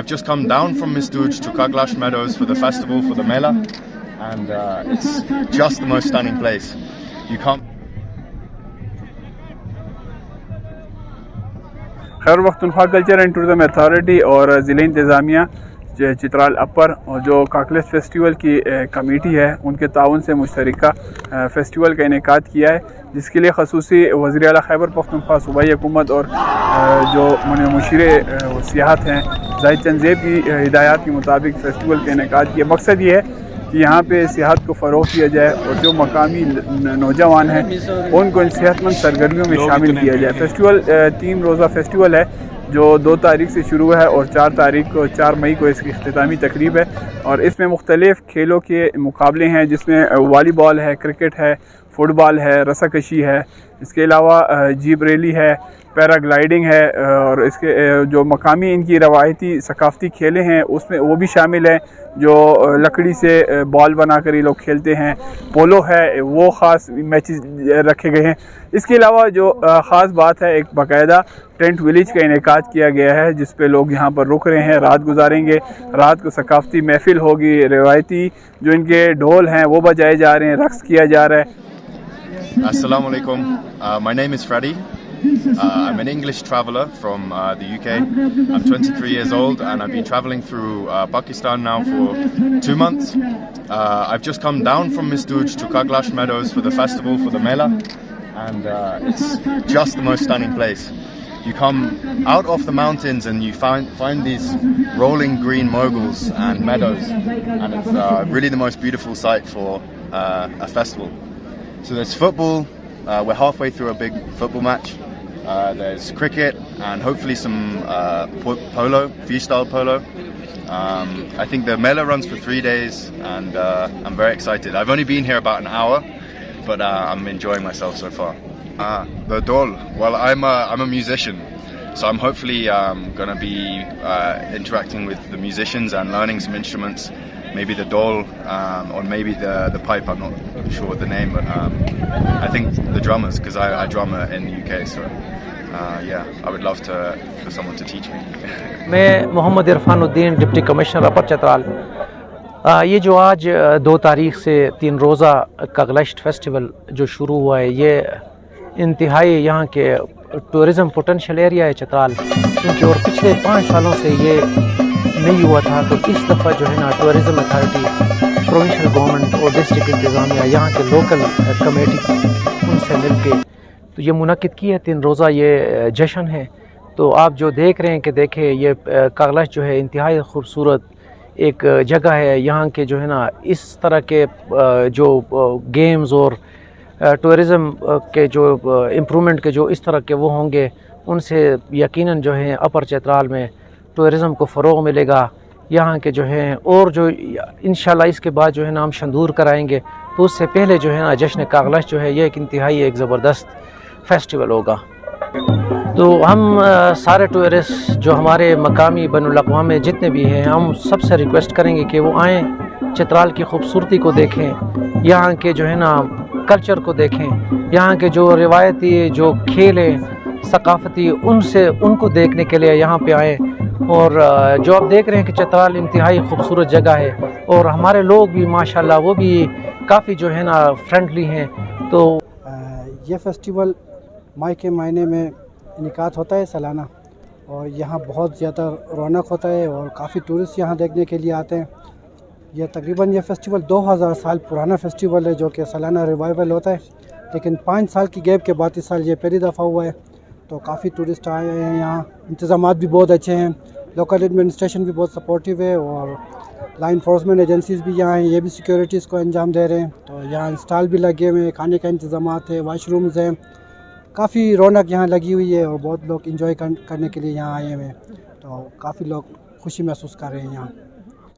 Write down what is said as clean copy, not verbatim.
I've just come down from Mistuj to Kaglash Meadows for the festival, for the Mela, and it's just the most stunning place. You can't. خیر Pakhtunkhwa culture and tourism authority اور ضلع انتظامیہ چترال اپر اور جو کاکلش festival کی committee ہے ان کے تعاون سے مشترکہ فیسٹیول کا انعقاد کیا ہے، جس کے لیے خصوصی وزیر اعلیٰ خیبر پختونخوا صوبائی حکومت اور جو مشیر سیاحت ہیں زاہد چند زیب کی ہدایات کے مطابق فیسٹیول کا انعقاد کیا۔ مقصد یہ ہے کہ یہاں پہ سیاحت کو فروغ دیا جائے اور جو مقامی نوجوان ہیں ان کو ان صحت مند سرگرمیوں میں شامل کیا جائے۔ فیسٹیول 3 روزہ فیسٹیول ہے جو 2 تاریخ سے شروع ہے اور 4 مئی کو اس کی اختتامی تقریب ہے، اور اس میں مختلف کھیلوں کے مقابلے ہیں جس میں والی بال ہے، کرکٹ ہے، فٹ بال ہے، رسا کشی ہے، اس کے علاوہ جیپ ریلی ہے، پیرا گلائیڈنگ ہے، اور اس کے جو مقامی ان کی روایتی ثقافتی کھیلیں ہیں اس میں وہ بھی شامل ہیں جو لکڑی سے بال بنا کر یہ لوگ کھیلتے ہیں، پولو ہے، وہ خاص میچز رکھے گئے ہیں۔ اس کے علاوہ جو خاص بات ہے، ایک باقاعدہ ٹینٹ ولیج کا انعقاد کیا گیا ہے جس پہ لوگ یہاں پر رک رہے ہیں، رات گزاریں گے، رات کو ثقافتی محفل ہوگی، روایتی جو ان کے ڈھول ہیں وہ بجائے جا رہے ہیں، رقص کیا جا رہا ہے۔ Assalamu alaikum. My name is Freddy. I'm an English traveller from the UK. I'm 23 years old and I've been travelling through Pakistan now for 2 months. I've just come down from Mistuj to Kaglash Meadows for the festival, for the Mela, and it's just the most stunning place. You come out of the mountains and you find these rolling green moguls and meadows, and it's really the most beautiful sight for a festival. So there's football, we're halfway through a big football match. There's cricket and hopefully some polo, freestyle polo. I think the Mela runs for 3 days and I'm very excited. I've only been here about an hour, but I'm enjoying myself so far. The Dol, well I'm a musician, so I'm hopefully going to be interacting with the musicians and learning some instruments. Maybe the dol or maybe the pipe, I'm not sure what the name, but I think the drummers, because I drum in the UK, so yeah, I would love for someone to teach me. میں محمد عرفان الدین deputy commissioner اپر چترال۔ یہ جو آج 2 تاریخ سے 3 روزہ کاگلشت festival جو شروع ہوا ہے، یہ انتہائی یہاں کے ٹورزم پوٹینشیل ایریا ہے چترال، کیونکہ اور پچھلے 5 سالوں سے یہ نہیں ہوا تھا، تو اس دفعہ جو ہے نا ٹورزم اتھارٹی، پروونشل گورنمنٹ اور ڈسٹرکٹ انتظامیہ یہاں کے لوکل کمیٹی ان سے مل کے تو یہ منعقد کی ہے۔ 3 روزہ یہ جشن ہے۔ تو آپ جو دیکھ رہے ہیں کہ دیکھیں یہ کاگلش جو ہے انتہائی خوبصورت ایک جگہ ہے، یہاں کے جو ہے نا اس طرح کے جو گیمز اور ٹورزم کے جو امپرومنٹ کے جو اس طرح کے وہ ہوں گے، ان سے یقیناً جو ہے اپر چترال میں ٹورزم کو فروغ ملے گا۔ یہاں کے جو ہیں اور جو انشاءاللہ اس کے بعد جو ہے نا ہم شندور کرائیں گے، تو اس سے پہلے جو ہے نا جشن کاگلش جو ہے یہ ایک انتہائی ایک زبردست فیسٹیول ہوگا۔ تو ہم سارے ٹورسٹ جو ہمارے مقامی بین الاقوامی جتنے بھی ہیں، ہم سب سے ریکویسٹ کریں گے کہ وہ آئیں، چترال کی خوبصورتی کو دیکھیں، یہاں کے جو ہے نا کلچر کو دیکھیں، یہاں کے جو روایتی جو کھیل ہیں ثقافتی ان کو دیکھنے کے لیے یہاں پہ آئیں۔ اور جو آپ دیکھ رہے ہیں کہ چترال انتہائی خوبصورت جگہ ہے، اور ہمارے لوگ بھی ماشاءاللہ وہ بھی کافی جو ہے نا فرینڈلی ہیں۔ تو یہ فیسٹیول مئی کے مہینے میں انعقاد ہوتا ہے سالانہ، اور یہاں بہت زیادہ رونق ہوتا ہے اور کافی ٹورسٹ یہاں دیکھنے کے لیے آتے ہیں۔ یہ تقریباً یہ فیسٹیول 2000 سال پرانا فیسٹیول ہے جو کہ سالانہ ریوائول ہوتا ہے، لیکن 5 سال کی گیپ کے بعد اس سال یہ پہلی دفعہ ہوا ہے، تو کافی ٹورسٹ آئے ہیں یہاں۔ انتظامات بھی بہت اچھے ہیں، لوکل ایڈمنسٹریشن بھی بہت سپورٹیو ہے، اور لا انفورسمنٹ ایجنسیز بھی یہاں ہیں، یہ بھی سیکیورٹیز کو انجام دے رہے ہیں۔ تو یہاں اسٹال بھی لگے ہوئے ہیں، کھانے کا انتظامات ہے، واش رومز ہیں، کافی رونق یہاں لگی ہوئی ہے، اور بہت لوگ انجوائے کرنے کے لیے یہاں آئے ہوئے ہیں، تو کافی لوگ خوشی محسوس کر رہے ہیں یہاں۔